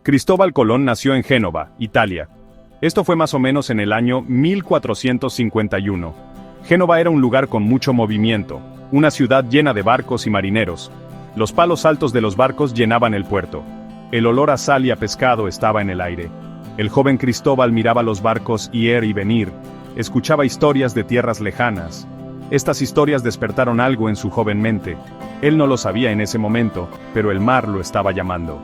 Cristóbal Colón nació en Génova, Italia. Esto fue más o menos en el año 1451. Génova era un lugar con mucho movimiento, una ciudad llena de barcos y marineros. Los palos altos de los barcos llenaban el puerto. El olor a sal y a pescado estaba en el aire. El joven Cristóbal miraba los barcos ir y venir, escuchaba historias de tierras lejanas. Estas historias despertaron algo en su joven mente. Él no lo sabía en ese momento, pero el mar lo estaba llamando.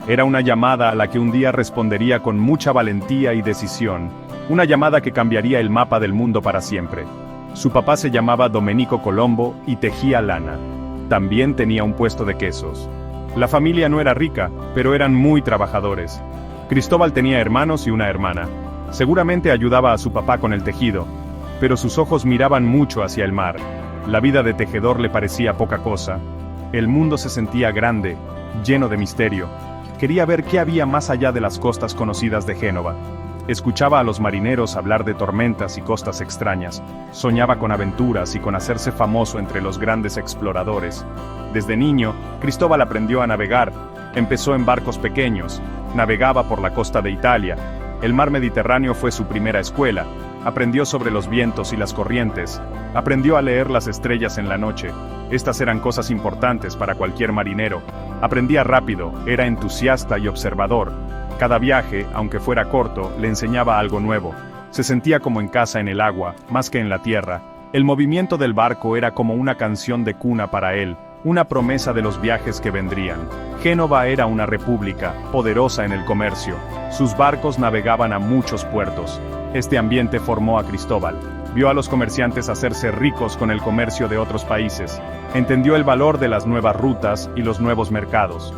Era una llamada a la que un día respondería con mucha valentía y decisión, una llamada que cambiaría el mapa del mundo para siempre. Su papá se llamaba Domenico Colombo y tejía lana. También tenía un puesto de quesos. La familia no era rica, pero eran muy trabajadores. Cristóbal tenía hermanos y una hermana. Seguramente ayudaba a su papá con el tejido, pero sus ojos miraban mucho hacia el mar. La vida de tejedor le parecía poca cosa. El mundo se sentía grande, lleno de misterio. Quería ver qué había más allá de las costas conocidas de Génova. Escuchaba a los marineros hablar de tormentas y costas extrañas. Soñaba con aventuras y con hacerse famoso entre los grandes exploradores. Desde niño, Cristóbal aprendió a navegar. Empezó en barcos pequeños. Navegaba por la costa de Italia. El mar Mediterráneo fue su primera escuela. Aprendió sobre los vientos y las corrientes. Aprendió a leer las estrellas en la noche. Estas eran cosas importantes para cualquier marinero. Aprendía rápido, era entusiasta y observador. Cada viaje, aunque fuera corto, le enseñaba algo nuevo. Se sentía como en casa en el agua, más que en la tierra. El movimiento del barco era como una canción de cuna para él, una promesa de los viajes que vendrían. Génova era una república, poderosa en el comercio. Sus barcos navegaban a muchos puertos. Este ambiente formó a Cristóbal. Vio a los comerciantes hacerse ricos con el comercio de otros países. Entendió el valor de las nuevas rutas y los nuevos mercados.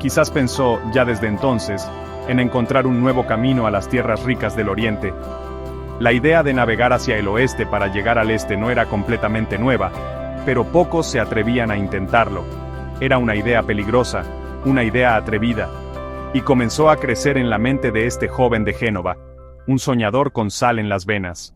Quizás pensó, ya desde entonces, en encontrar un nuevo camino a las tierras ricas del Oriente. La idea de navegar hacia el oeste para llegar al este no era completamente nueva, pero pocos se atrevían a intentarlo. Era una idea peligrosa, una idea atrevida, y comenzó a crecer en la mente de este joven de Génova, un soñador con sal en las venas.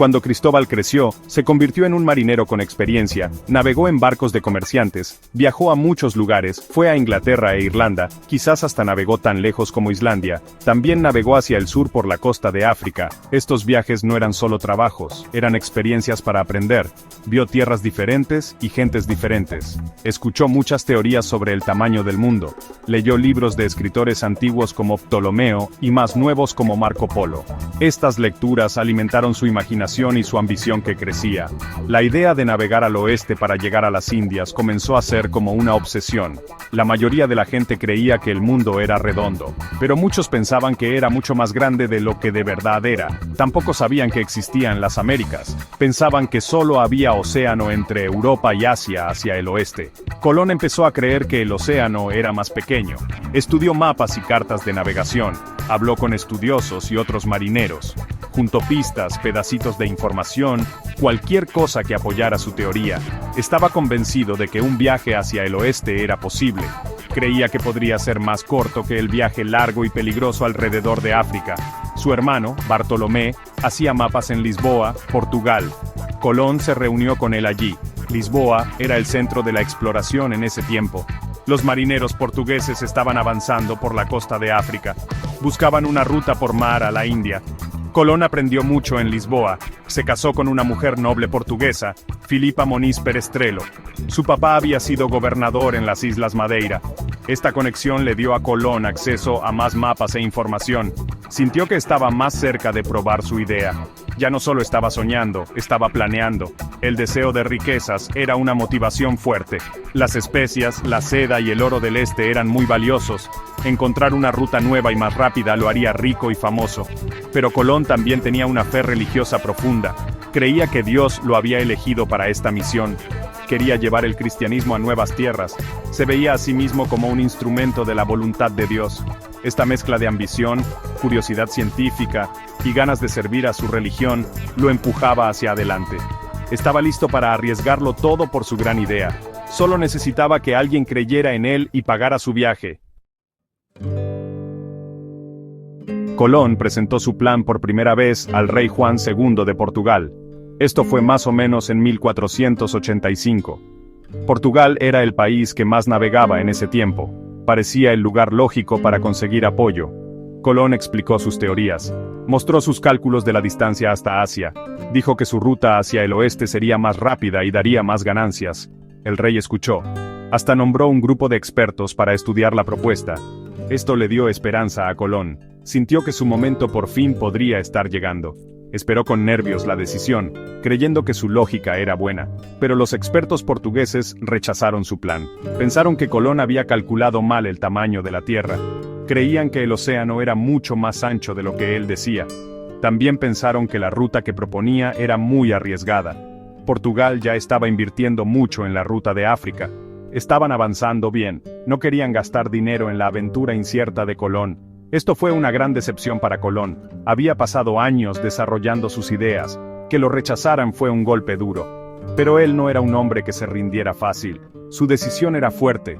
Cuando Cristóbal creció, se convirtió en un marinero con experiencia, navegó en barcos de comerciantes, viajó a muchos lugares, fue a Inglaterra e Irlanda, quizás hasta navegó tan lejos como Islandia, también navegó hacia el sur por la costa de África. Estos viajes no eran solo trabajos, eran experiencias para aprender. Vio tierras diferentes y gentes diferentes. Escuchó muchas teorías sobre el tamaño del mundo. Leyó libros de escritores antiguos como Ptolomeo y más nuevos como Marco Polo. Estas lecturas alimentaron su imaginación y su ambición que crecía. La idea de navegar al oeste para llegar a las Indias comenzó a ser como una obsesión. La mayoría de la gente creía que el mundo era redondo, pero muchos pensaban que era mucho más grande de lo que de verdad era. Tampoco sabían que existían las Américas. Pensaban que solo había océano entre Europa y Asia hacia el oeste. Colón empezó a creer que el océano era más pequeño. Estudió mapas y cartas de navegación. Habló con estudiosos y otros marineros. Juntó pistas, pedacitos de información, cualquier cosa que apoyara su teoría. Estaba convencido de que un viaje hacia el oeste era posible. Creía que podría ser más corto que el viaje largo y peligroso alrededor de África. Su hermano, Bartolomé, hacía mapas en Lisboa, Portugal. Colón se reunió con él allí. Lisboa era el centro de la exploración en ese tiempo. Los marineros portugueses estaban avanzando por la costa de África. Buscaban una ruta por mar a la India. Colón aprendió mucho en Lisboa. Se casó con una mujer noble portuguesa, Filipa Moniz Perestrelo. Su papá había sido gobernador en las Islas Madeira. Esta conexión le dio a Colón acceso a más mapas e información. Sintió que estaba más cerca de probar su idea. Ya no solo estaba soñando, estaba planeando. El deseo de riquezas era una motivación fuerte. Las especias, la seda y el oro del este eran muy valiosos. Encontrar una ruta nueva y más rápida lo haría rico y famoso. Pero Colón también tenía una fe religiosa profunda. Creía que Dios lo había elegido para esta misión. Quería llevar el cristianismo a nuevas tierras. Se veía a sí mismo como un instrumento de la voluntad de Dios. Esta mezcla de ambición, curiosidad científica y ganas de servir a su religión lo empujaba hacia adelante. Estaba listo para arriesgarlo todo por su gran idea. Solo necesitaba que alguien creyera en él y pagara su viaje. Colón presentó su plan por primera vez al rey Juan II de Portugal. Esto fue más o menos en 1485. Portugal era el país que más navegaba en ese tiempo. Parecía el lugar lógico para conseguir apoyo. Colón explicó sus teorías. Mostró sus cálculos de la distancia hasta Asia. Dijo que su ruta hacia el oeste sería más rápida y daría más ganancias. El rey escuchó. Hasta nombró un grupo de expertos para estudiar la propuesta. Esto le dio esperanza a Colón. Sintió que su momento por fin podría estar llegando. Esperó con nervios la decisión, creyendo que su lógica era buena. Pero los expertos portugueses rechazaron su plan. Pensaron que Colón había calculado mal el tamaño de la tierra. Creían que el océano era mucho más ancho de lo que él decía. También pensaron que la ruta que proponía era muy arriesgada. Portugal ya estaba invirtiendo mucho en la ruta de África. Estaban avanzando bien, no querían gastar dinero en la aventura incierta de Colón. Esto fue una gran decepción para Colón. Había pasado años desarrollando sus ideas. Que lo rechazaran fue un golpe duro. Pero él no era un hombre que se rindiera fácil. Su decisión era fuerte.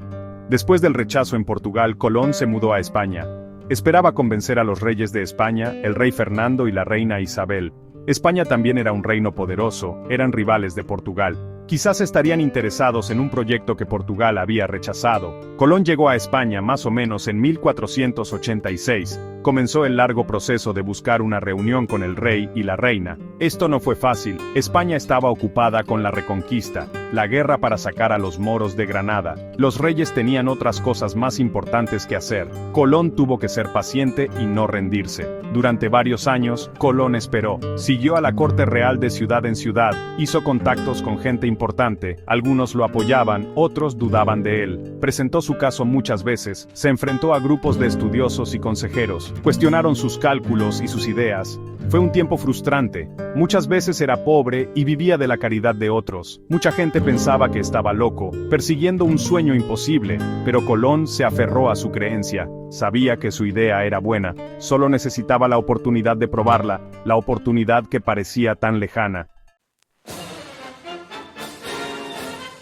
Después del rechazo en Portugal, Colón se mudó a España. Esperaba convencer a los reyes de España, el rey Fernando y la reina Isabel. España también era un reino poderoso, eran rivales de Portugal. Quizás estarían interesados en un proyecto que Portugal había rechazado. Colón llegó a España más o menos en 1486. Comenzó el largo proceso de buscar una reunión con el rey y la reina. Esto no fue fácil. España estaba ocupada con la Reconquista, la guerra para sacar a los moros de Granada. Los reyes tenían otras cosas más importantes que hacer. Colón tuvo que ser paciente y no rendirse. Durante varios años, Colón esperó. Siguió a la corte real de ciudad en ciudad, hizo contactos con gente importante, algunos lo apoyaban, otros dudaban de él. Presentó su caso muchas veces, se enfrentó a grupos de estudiosos y consejeros, cuestionaron sus cálculos y sus ideas. Fue un tiempo frustrante, muchas veces era pobre y vivía de la caridad de otros. Mucha gente pensaba que estaba loco, persiguiendo un sueño imposible, pero Colón se aferró a su creencia. Sabía que su idea era buena, solo necesitaba la oportunidad de probarla, la oportunidad que parecía tan lejana.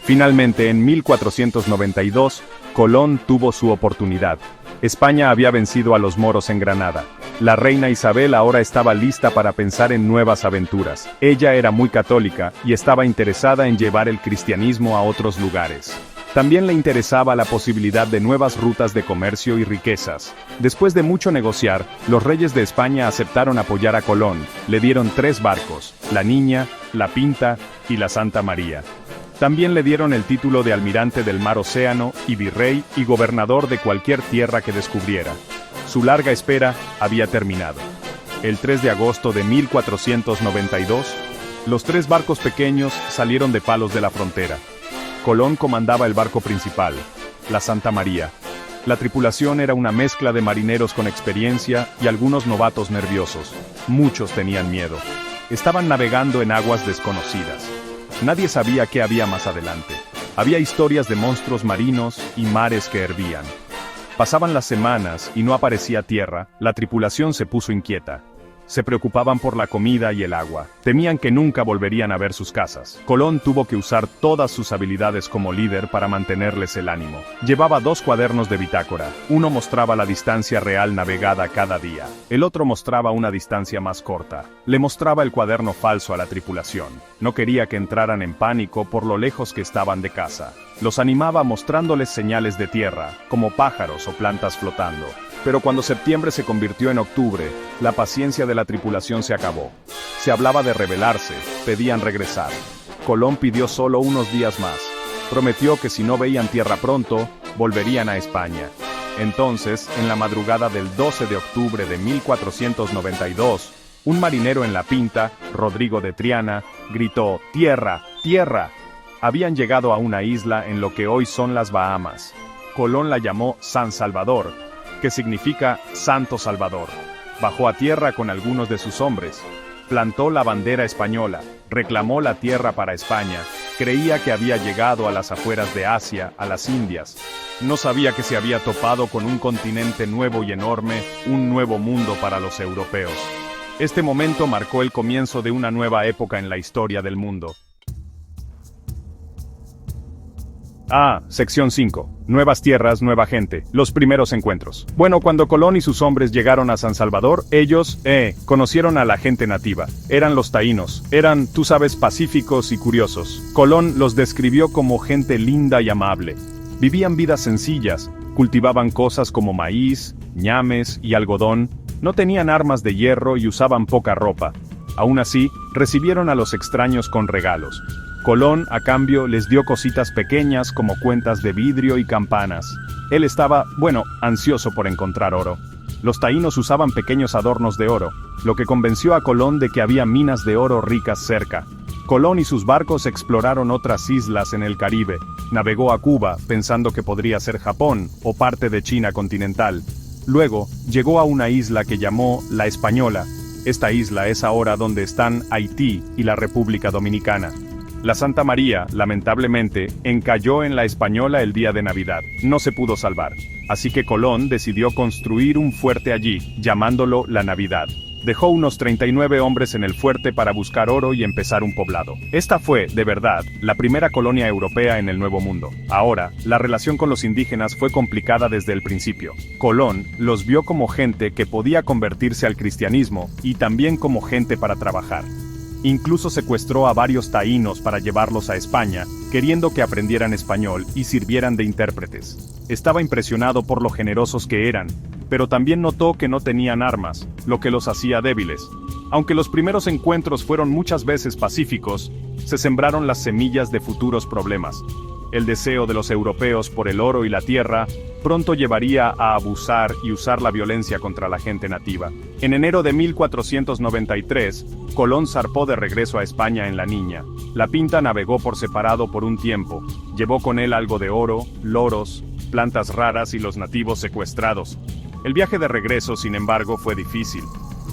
Finalmente, en 1492, Colón tuvo su oportunidad. España había vencido a los moros en Granada. La reina Isabel ahora estaba lista para pensar en nuevas aventuras. Ella era muy católica y estaba interesada en llevar el cristianismo a otros lugares. También le interesaba la posibilidad de nuevas rutas de comercio y riquezas. Después de mucho negociar, los reyes de España aceptaron apoyar a Colón. Le dieron 3 barcos, la Niña, la Pinta y la Santa María. También le dieron el título de almirante del mar Océano y virrey y gobernador de cualquier tierra que descubriera. Su larga espera había terminado. El 3 de agosto de 1492, los 3 barcos pequeños salieron de Palos de la Frontera. Colón comandaba el barco principal, la Santa María. La tripulación era una mezcla de marineros con experiencia y algunos novatos nerviosos. Muchos tenían miedo. Estaban navegando en aguas desconocidas. Nadie sabía qué había más adelante. Había historias de monstruos marinos y mares que hervían. Pasaban las semanas y no aparecía tierra. La tripulación se puso inquieta. Se preocupaban por la comida y el agua. Temían que nunca volverían a ver sus casas. Colón tuvo que usar todas sus habilidades como líder para mantenerles el ánimo. Llevaba 2 cuadernos de bitácora. Uno mostraba la distancia real navegada cada día. El otro mostraba una distancia más corta. Le mostraba el cuaderno falso a la tripulación. No quería que entraran en pánico por lo lejos que estaban de casa. Los animaba mostrándoles señales de tierra, como pájaros o plantas flotando. Pero cuando septiembre se convirtió en octubre, la paciencia de la tripulación se acabó. Se hablaba de rebelarse, pedían regresar. Colón pidió solo unos días más. Prometió que si no veían tierra pronto, volverían a España. Entonces, en la madrugada del 12 de octubre de 1492, un marinero en la Pinta, Rodrigo de Triana, gritó: ¡Tierra! ¡Tierra! Habían llegado a una isla en lo que hoy son las Bahamas. Colón la llamó San Salvador, que significa Santo Salvador. Bajó a tierra con algunos de sus hombres. Plantó la bandera española, reclamó la tierra para España, creía que había llegado a las afueras de Asia, a las Indias. No sabía que se había topado con un continente nuevo y enorme, un nuevo mundo para los europeos. Este momento marcó el comienzo de una nueva época en la historia del mundo. Sección 5. Nuevas tierras, nueva gente. Los primeros encuentros. Bueno, cuando Colón y sus hombres llegaron a San Salvador, ellos, conocieron a la gente nativa. Eran los taínos. Eran, tú sabes, pacíficos y curiosos. Colón los describió como gente linda y amable. Vivían vidas sencillas. Cultivaban cosas como maíz, ñames y algodón. No tenían armas de hierro y usaban poca ropa. Aún así, recibieron a los extraños con regalos. Colón, a cambio, les dio cositas pequeñas como cuentas de vidrio y campanas. Él estaba, ansioso por encontrar oro. Los taínos usaban pequeños adornos de oro, lo que convenció a Colón de que había minas de oro ricas cerca. Colón y sus barcos exploraron otras islas en el Caribe. Navegó a Cuba, pensando que podría ser Japón o parte de China continental. Luego, llegó a una isla que llamó La Española. Esta isla es ahora donde están Haití y la República Dominicana. La Santa María, lamentablemente, encalló en La Española el día de Navidad. No se pudo salvar. Así que Colón decidió construir un fuerte allí, llamándolo La Navidad. Dejó unos 39 hombres en el fuerte para buscar oro y empezar un poblado. Esta fue, de verdad, la primera colonia europea en el Nuevo Mundo. Ahora, la relación con los indígenas fue complicada desde el principio. Colón los vio como gente que podía convertirse al cristianismo y también como gente para trabajar. Incluso secuestró a varios taínos para llevarlos a España, queriendo que aprendieran español y sirvieran de intérpretes. Estaba impresionado por lo generosos que eran, pero también notó que no tenían armas, lo que los hacía débiles. Aunque los primeros encuentros fueron muchas veces pacíficos, se sembraron las semillas de futuros problemas. El deseo de los europeos por el oro y la tierra pronto llevaría a abusar y usar la violencia contra la gente nativa. En enero de 1493, Colón zarpó de regreso a España en La Niña. La Pinta navegó por separado por un tiempo. Llevó con él algo de oro, loros, plantas raras y los nativos secuestrados. El viaje de regreso, sin embargo, fue difícil.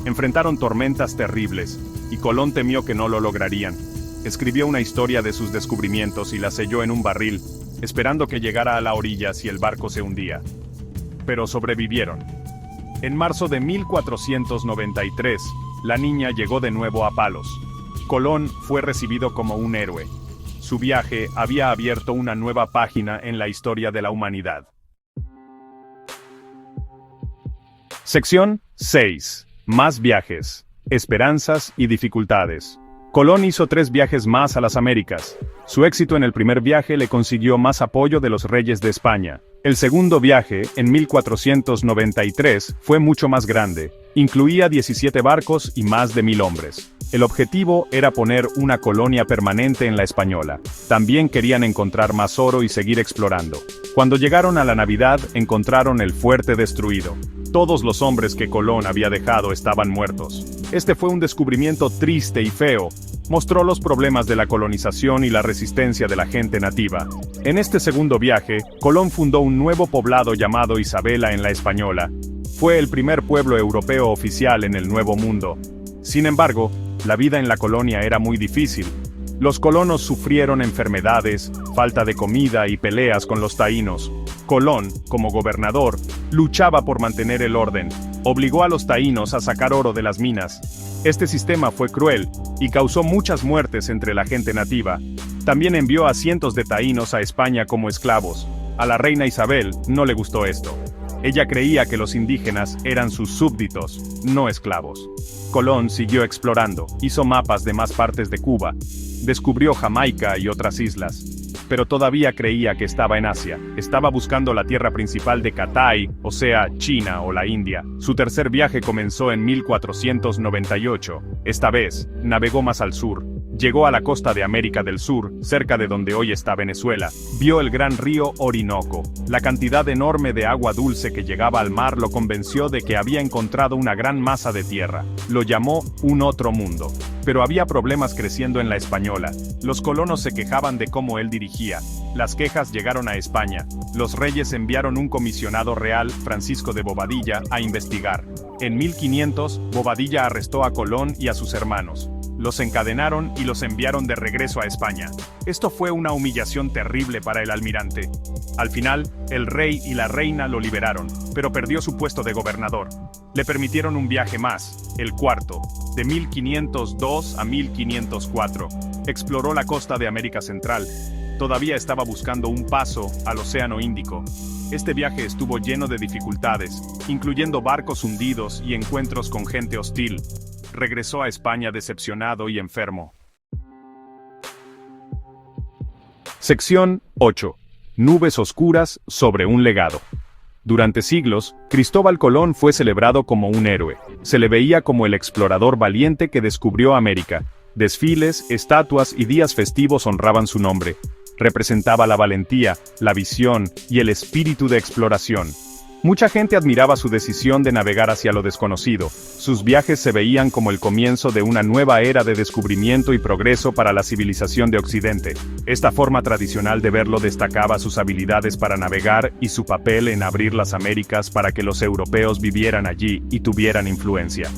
Enfrentaron tormentas terribles, y Colón temió que no lo lograrían. Escribió una historia de sus descubrimientos y la selló en un barril, esperando que llegara a la orilla si el barco se hundía. Pero sobrevivieron. En marzo de 1493, La Niña llegó de nuevo a Palos. Colón fue recibido como un héroe. Su viaje había abierto una nueva página en la historia de la humanidad. Sección 6. Más viajes, esperanzas y dificultades. Colón hizo 3 viajes más a las Américas. Su éxito en el primer viaje le consiguió más apoyo de los reyes de España. El segundo viaje, en 1493, fue mucho más grande. Incluía 17 barcos y más de 1000 hombres. El objetivo era poner una colonia permanente en La Española. También querían encontrar más oro y seguir explorando. Cuando llegaron a la Navidad, encontraron el fuerte destruido. Todos los hombres que Colón había dejado estaban muertos. Este fue un descubrimiento triste y feo. Mostró los problemas de la colonización y la resistencia de la gente nativa. En este segundo viaje, Colón fundó un nuevo poblado llamado Isabela en La Española. Fue el primer pueblo europeo oficial en el Nuevo Mundo. Sin embargo, la vida en la colonia era muy difícil. Los colonos sufrieron enfermedades, falta de comida y peleas con los taínos. Colón, como gobernador, luchaba por mantener el orden. Obligó a los taínos a sacar oro de las minas. Este sistema fue cruel y causó muchas muertes entre la gente nativa. También envió a cientos de taínos a España como esclavos. A la reina Isabel no le gustó esto. Ella creía que los indígenas eran sus súbditos, no esclavos. Colón siguió explorando, hizo mapas de más partes de Cuba, descubrió Jamaica y otras islas. Pero todavía creía que estaba en Asia. Estaba buscando la tierra principal de Cathay, o sea, China o la India. Su tercer viaje comenzó en 1498. Esta vez, navegó más al sur. Llegó a la costa de América del Sur, cerca de donde hoy está Venezuela. Vio el gran río Orinoco. La cantidad enorme de agua dulce que llegaba al mar lo convenció de que había encontrado una gran masa de tierra. Lo llamó un otro mundo. Pero había problemas creciendo en La Española. Los colonos se quejaban de cómo él dirigía. Las quejas llegaron a España. Los reyes enviaron un comisionado real, Francisco de Bobadilla, a investigar. En 1500, Bobadilla arrestó a Colón y a sus hermanos. Los encadenaron y los enviaron de regreso a España. Esto fue una humillación terrible para el almirante. Al final, el rey y la reina lo liberaron, pero perdió su puesto de gobernador. Le permitieron un viaje más, el cuarto, de 1502 a 1504. Exploró la costa de América Central. todavía estaba buscando un paso al Océano Índico. Este viaje estuvo lleno de dificultades, incluyendo barcos hundidos y encuentros con gente hostil. Regresó a España decepcionado y enfermo. Sección 8. Nubes oscuras sobre un legado. Durante siglos, Cristóbal Colón fue celebrado como un héroe. Se le veía como el explorador valiente que descubrió América. Desfiles, estatuas y días festivos honraban su nombre. Representaba la valentía, la visión y el espíritu de exploración. Mucha gente admiraba su decisión de navegar hacia lo desconocido. Sus viajes se veían como el comienzo de una nueva era de descubrimiento y progreso para la civilización de Occidente. Esta forma tradicional de verlo destacaba sus habilidades para navegar y su papel en abrir las Américas para que los europeos vivieran allí y tuvieran influencia.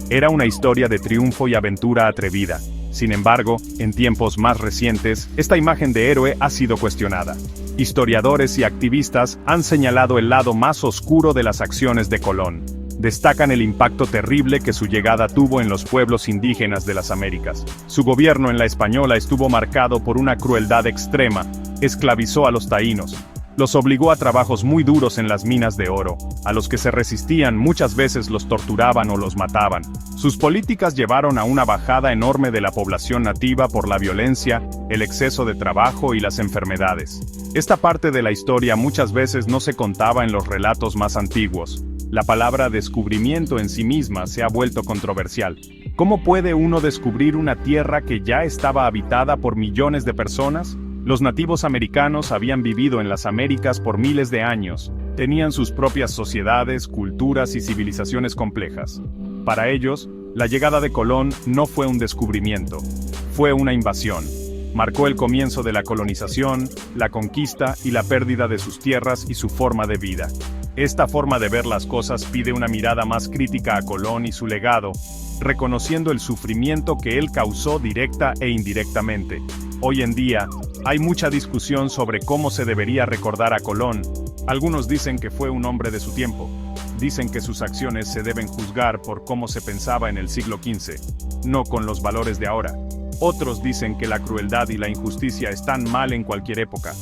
Era una historia de triunfo y aventura atrevida. Sin embargo, en tiempos más recientes, esta imagen de héroe ha sido cuestionada. Historiadores y activistas han señalado el lado más oscuro de las acciones de Colón. Destacan el impacto terrible que su llegada tuvo en los pueblos indígenas de las Américas. Su gobierno en la Española estuvo marcado por una crueldad extrema. Esclavizó a los taínos. Los obligó a trabajos muy duros en las minas de oro. A los que se resistían muchas veces los torturaban o los mataban. Sus políticas llevaron a una bajada enorme de la población nativa por la violencia, el exceso de trabajo y las enfermedades. Esta parte de la historia muchas veces no se contaba en los relatos más antiguos. La palabra descubrimiento en sí misma se ha vuelto controversial. ¿Cómo puede uno descubrir una tierra que ya estaba habitada por millones de personas? Los nativos americanos habían vivido en las Américas por miles de años. Tenían sus propias sociedades, culturas y civilizaciones complejas. Para ellos, la llegada de Colón no fue un descubrimiento, fue una invasión. Marcó el comienzo de la colonización, la conquista y la pérdida de sus tierras y su forma de vida. Esta forma de ver las cosas pide una mirada más crítica a Colón y su legado, reconociendo el sufrimiento que él causó directa e indirectamente. Hoy en día, hay mucha discusión sobre cómo se debería recordar a Colón. Algunos dicen que fue un hombre de su tiempo. Dicen que sus acciones se deben juzgar por cómo se pensaba en el siglo XV, no con los valores de ahora. Otros dicen que la crueldad y la injusticia están mal en cualquier época.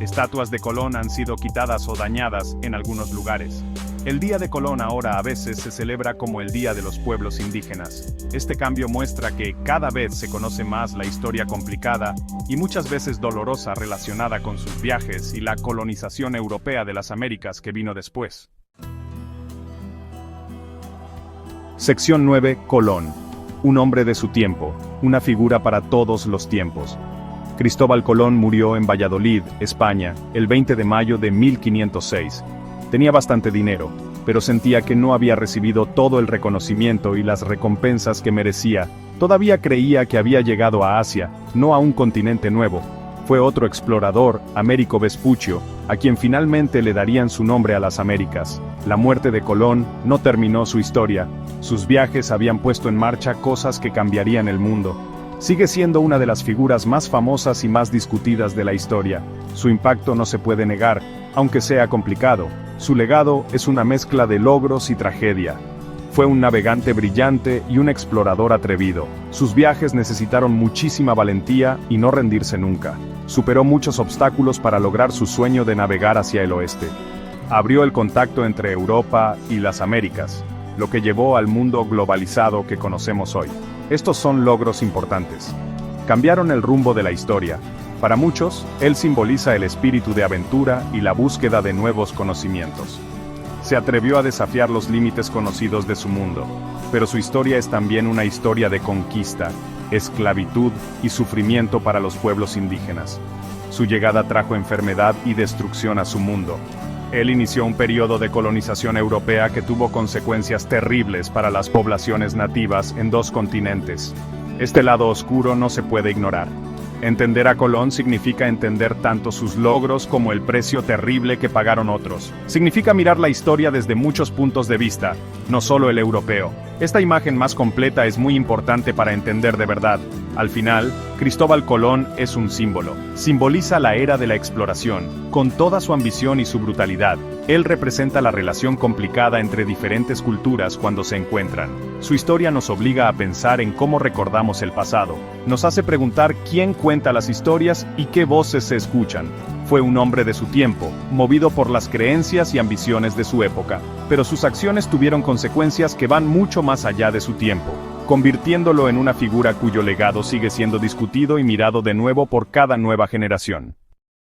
Estatuas de Colón han sido quitadas o dañadas en algunos lugares. El Día de Colón ahora a veces se celebra como el Día de los Pueblos Indígenas. Este cambio muestra que cada vez se conoce más la historia complicada y muchas veces dolorosa relacionada con sus viajes y la colonización europea de las Américas que vino después. Sección 9. Colón. Un hombre de su tiempo, una figura para todos los tiempos. Cristóbal Colón murió en Valladolid, España, el 20 de mayo de 1506. Tenía bastante dinero, pero sentía que no había recibido todo el reconocimiento y las recompensas que merecía. Todavía creía que había llegado a Asia, no a un continente nuevo. Fue otro explorador, Américo Vespuccio, a quien finalmente le darían su nombre a las Américas. La muerte de Colón no terminó su historia. Sus viajes habían puesto en marcha cosas que cambiarían el mundo. Sigue siendo una de las figuras más famosas y más discutidas de la historia. Su impacto no se puede negar, aunque sea complicado. Su legado es una mezcla de logros y tragedia. Fue un navegante brillante y un explorador atrevido. Sus viajes necesitaron muchísima valentía y no rendirse nunca. Superó muchos obstáculos para lograr su sueño de navegar hacia el oeste. Abrió el contacto entre Europa y las Américas, lo que llevó al mundo globalizado que conocemos hoy. Estos son logros importantes. Cambiaron el rumbo de la historia. Para muchos, él simboliza el espíritu de aventura y la búsqueda de nuevos conocimientos. Se atrevió a desafiar los límites conocidos de su mundo, pero su historia es también una historia de conquista, esclavitud y sufrimiento para los pueblos indígenas. Su llegada trajo enfermedad y destrucción a su mundo. Él inició un periodo de colonización europea que tuvo consecuencias terribles para las poblaciones nativas en 2 continentes. Este lado oscuro no se puede ignorar. Entender a Colón significa entender tanto sus logros como el precio terrible que pagaron otros. Significa mirar la historia desde muchos puntos de vista, no solo el europeo. Esta imagen más completa es muy importante para entender de verdad. Al final, Cristóbal Colón es un símbolo. Simboliza la era de la exploración, con toda su ambición y su brutalidad. Él representa la relación complicada entre diferentes culturas cuando se encuentran. Su historia nos obliga a pensar en cómo recordamos el pasado. Nos hace preguntar quién cuenta las historias y qué voces se escuchan. Fue un hombre de su tiempo, movido por las creencias y ambiciones de su época, pero sus acciones tuvieron consecuencias que van mucho más allá de su tiempo, convirtiéndolo en una figura cuyo legado sigue siendo discutido y mirado de nuevo por cada nueva generación.